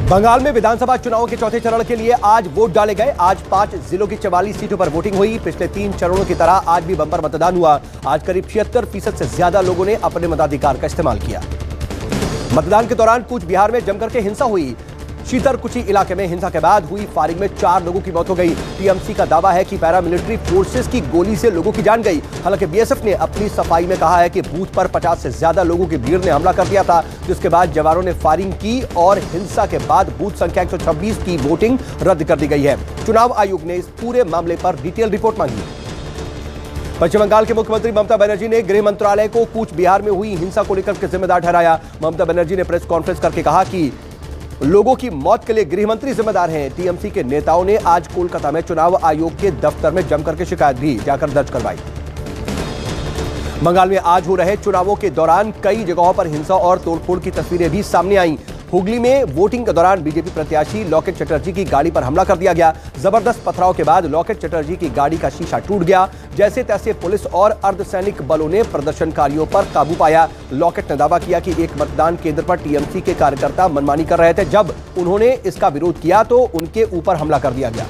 बंगाल में विधानसभा चुनाव के चौथे चरण के लिए आज वोट डाले गए। आज 5 जिलों की 44 सीटों पर वोटिंग हुई। पिछले 3 चरणों की तरह आज भी बंपर मतदान हुआ। आज करीब 76% से ज्यादा लोगों ने अपने मताधिकार का इस्तेमाल किया। मतदान के दौरान कूच बिहार में जमकर के हिंसा हुई। शीतरकुची इलाके में हिंसा के बाद हुई फायरिंग में 4 लोगों की मौत हो गई। टीएमसी का दावा है कि पैरामिलिट्री फोर्सेस की गोली से लोगों की जान गई। हालांकि बीएसएफ ने अपनी सफाई में कहा है कि बूथ पर 50 से ज्यादा लोगों की भीड़ ने हमला कर दिया था, जिसके बाद जवानों ने फायरिंग की और हिंसा के बाद बूथ संख्या 126 की वोटिंग रद्द कर दी गई है। चुनाव आयोग ने इस पूरे मामले पर डिटेल रिपोर्ट मांगी। पश्चिम बंगाल के मुख्यमंत्री ममता बनर्जी ने गृह मंत्रालय को कूच बिहार में हुई हिंसा को लेकर के जिम्मेदार ठहराया। ममता बनर्जी ने प्रेस कॉन्फ्रेंस करके कहा कि लोगों की मौत के लिए गृह मंत्री जिम्मेदार हैं। टीएमसी के नेताओं ने आज कोलकाता में चुनाव आयोग के दफ्तर में जमकर के शिकायत भी जाकर दर्ज करवाई। बंगाल में आज हो रहे चुनावों के दौरान कई जगहों पर हिंसा और तोड़फोड़ की तस्वीरें भी सामने आई। हुगली में वोटिंग के दौरान बीजेपी प्रत्याशी लॉकेट चटर्जी की गाड़ी पर हमला कर दिया गया। जबरदस्त पथराव के बाद लॉकेट चटर्जी की गाड़ी का शीशा टूट गया। जैसे तैसे पुलिस और अर्धसैनिक बलों ने प्रदर्शनकारियों पर काबू पाया। लॉकेट ने दावा किया कि एक मतदान केंद्र पर टीएमसी के कार्यकर्ता मनमानी कर रहे थे। जब उन्होंने इसका विरोध किया तो उनके ऊपर हमला कर दिया गया।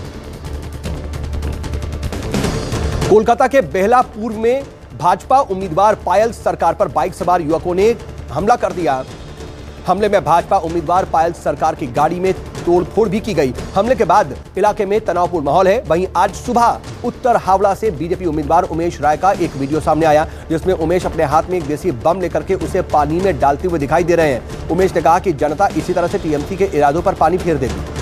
कोलकाता के बेहलापुर में भाजपा उम्मीदवार पायल सरकार पर बाइक सवार युवकों ने हमला कर दिया। हमले में भाजपा उम्मीदवार पायल सरकार की गाड़ी में तोड़फोड़ भी की गई। हमले के बाद इलाके में तनावपूर्ण माहौल है। वहीं आज सुबह उत्तर हावड़ा से बीजेपी उम्मीदवार उमेश राय का एक वीडियो सामने आया, जिसमें उमेश अपने हाथ में एक देसी बम लेकर के उसे पानी में डालते हुए दिखाई दे रहे हैं। उमेश ने कहा कि जनता इसी तरह से टीएमसी के इरादों पर पानी फेर देगी।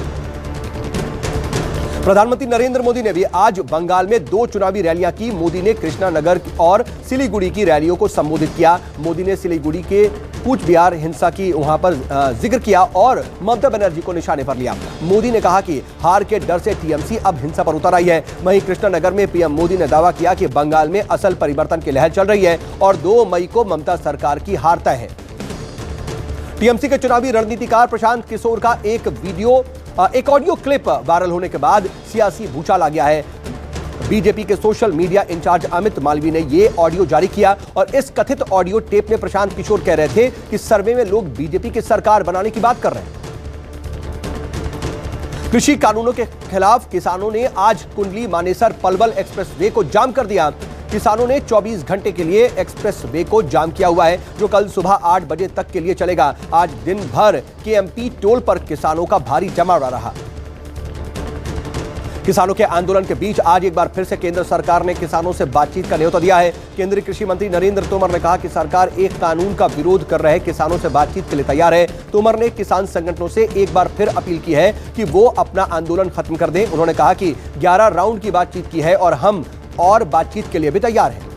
प्रधानमंत्री नरेंद्र मोदी ने भी आज बंगाल में 2 चुनावी रैलियां की। मोदी ने कृष्णानगर और सिलीगुड़ी की रैलियों को संबोधित किया। मोदी ने सिलीगुड़ी के कूच बिहार हिंसा की वहां पर जिक्र किया और ममता बनर्जी को निशाने पर लिया। मोदी ने कहा कि हार के डर से टीएमसी अब हिंसा पर उतर आई है। वहीं कृष्णानगर में पीएम मोदी ने दावा किया कि बंगाल में असल परिवर्तन की लहर चल रही है और 2 मई को ममता सरकार की हार तय है। टीएमसी के चुनावी रणनीतिकार प्रशांत किशोर का एक ऑडियो क्लिप वायरल होने के बाद सियासी भूचाल आ गया है। बीजेपी के social media incharge Amit Malviya ने यह ऑडियो जारी किया और इस कथित ऑडियो टेप में प्रशांत किशोर कह रहे थे कि सर्वे में लोग बीजेपी की सरकार बनाने की बात कर रहे हैं। कृषि कानूनों के खिलाफ किसानों ने आज कुंडली मानेसर पलवल एक्सप्रेस वे को जाम कर दिया। किसानों ने 24 घंटे के लिए एक्सप्रेस वे को जाम किया हुआ है, जो कल सुबह 8 बजे तक के लिए चलेगा। आज दिन भर केएमपी टोल पर किसानों का भारी जमावड़ा रहा। किसानों के आंदोलन के बीच आज एक बार फिर से केंद्र सरकार ने किसानों से बातचीत का न्योता दिया है। केंद्रीय कृषि मंत्री नरेंद्र तोमर ने कहा कि सरकार एक कानून का विरोध कर रहे किसानों से बातचीत के लिए तैयार है। तोमर ने किसान संगठनों से एक बार फिर अपील की है कि वो अपना आंदोलन खत्म कर दें। उन्होंने कहा कि 11 राउंड की बातचीत की है और हम और बातचीत के लिए भी तैयार है।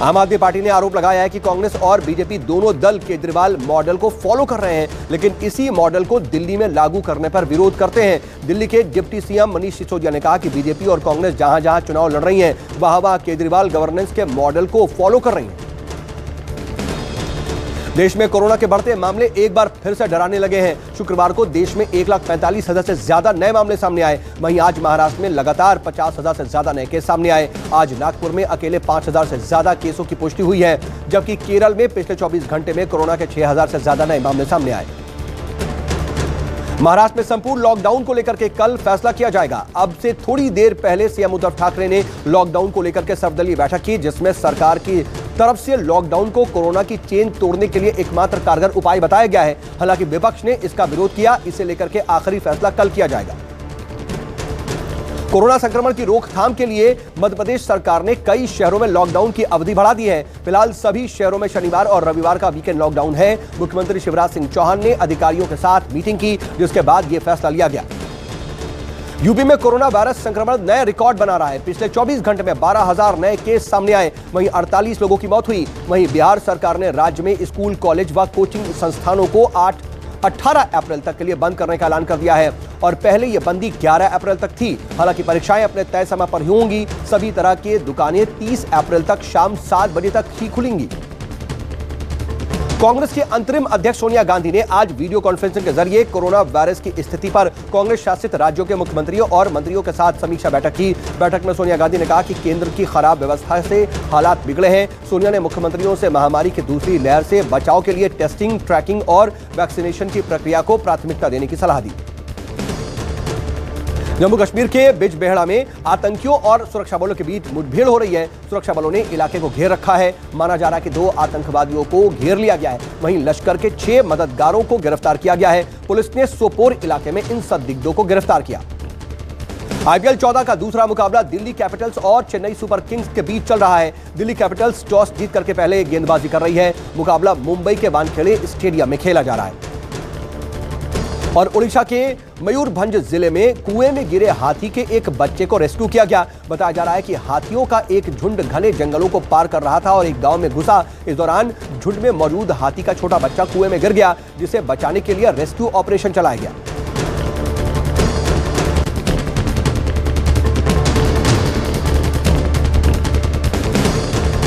आम आदमी पार्टी ने आरोप लगाया है कि कांग्रेस और बीजेपी दोनों दल केजरीवाल मॉडल को फॉलो कर रहे हैं, लेकिन इसी मॉडल को दिल्ली में लागू करने पर विरोध करते हैं। दिल्ली के डिप्टी सीएम मनीष सिसोदिया ने कहा कि बीजेपी और कांग्रेस जहां जहां चुनाव लड़ रही हैं, वहां केजरीवाल गवर्नेंस के मॉडल को फॉलो कर रही हैं। देश में कोरोना के बढ़ते मामले एक बार फिर से डराने लगे हैं। शुक्रवार को देश में 1,45,000 से ज्यादा नए मामले सामने आए। वहीं आज महाराष्ट्र में लगातार 50,000 से ज्यादा नए केस सामने आए। आज नागपुर में अकेले 5,000 से ज्यादा केसों की पुष्टि हुई है, जबकि केरल में पिछले 24 घंटे में कोरोना के 6,000 से ज्यादा नए मामले सामने आए। महाराष्ट्र में संपूर्ण लॉकडाउन को लेकर के कल फैसला किया जाएगा। अब से थोड़ी देर पहले सीएम उद्धव ठाकरे ने लॉकडाउन को लेकर के सर्वदलीय बैठक की, जिसमें सरकार की तरफ से लॉकडाउन को कोरोना की चेन तोड़ने के लिए एकमात्र कारगर उपाय बताया गया है। हालांकि विपक्ष ने इसका विरोध किया। इसे लेकर के आखिरी फैसला कल किया जाएगा। कोरोना संक्रमण की रोकथाम के लिए मध्य प्रदेश सरकार ने कई शहरों में लॉकडाउन की अवधि बढ़ा दी है। फिलहाल सभी शहरों में शनिवार और रविवार का वीकेंड लॉकडाउन है। मुख्यमंत्री शिवराज सिंह चौहान ने अधिकारियों के साथ मीटिंग की, जिसके बाद यह फैसला लिया गया। यूपी में कोरोना वायरस संक्रमण नया रिकॉर्ड बना रहा है। पिछले 24 घंटे में 12,000 नए केस सामने आए। वहीं 48 लोगों की मौत हुई। वहीं बिहार सरकार ने राज्य में स्कूल, कॉलेज व कोचिंग संस्थानों को 18 अप्रैल तक के लिए बंद करने का ऐलान कर दिया है और पहले यह बंदी 11 अप्रैल तक थी। हालांकि परीक्षाएं अपने तय समय पर होंगी। सभी तरह की दुकानें 30 अप्रैल तक शाम 7 बजे तक ही खुलेंगी। कांग्रेस के अंतरिम अध्यक्ष सोनिया गांधी ने आज वीडियो कॉन्फ्रेंसिंग के जरिए कोरोना वायरस की स्थिति पर कांग्रेस शासित राज्यों के मुख्यमंत्रियों और मंत्रियों के साथ समीक्षा बैठक की। बैठक में सोनिया गांधी ने कहा कि केंद्र की खराब व्यवस्था से हालात बिगड़े हैं। सोनिया ने मुख्यमंत्रियों से महामारी की दूसरी लहर से बचाव के लिए टेस्टिंग, ट्रैकिंग और वैक्सीनेशन की प्रक्रिया को प्राथमिकता देने की सलाह दी। जम्मू कश्मीर के बिजबेहड़ा में आतंकियों और सुरक्षा बलों के बीच मुठभेड़ हो रही है। सुरक्षा बलों ने इलाके को घेर रखा है। माना जा रहा है कि 2 आतंकवादियों को घेर लिया गया है। वहीं लश्कर के 6 मददगारों को गिरफ्तार किया गया है। पुलिस ने सोपोर इलाके में इन संदिग्धों को गिरफ्तार किया। IPL 14 का दूसरा मुकाबला दिल्ली कैपिटल्स और चेन्नई सुपर किंग्स के बीच चल रहा है। दिल्ली कैपिटल्स टॉस जीत करके पहले गेंदबाजी कर रही है। मुकाबला मुंबई के वानखेड़े स्टेडियम में खेला जा रहा है। और ओडिशा के मयूरभंज जिले में कुएं में गिरे हाथी के एक बच्चे को रेस्क्यू किया गया। बताया जा रहा है कि हाथियों का एक झुंड घने जंगलों को पार कर रहा था और एक गांव में घुसा। इस दौरान झुंड में मौजूद हाथी का छोटा बच्चा कुएं में गिर गया, जिसे बचाने के लिए रेस्क्यू ऑपरेशन चलाया गया।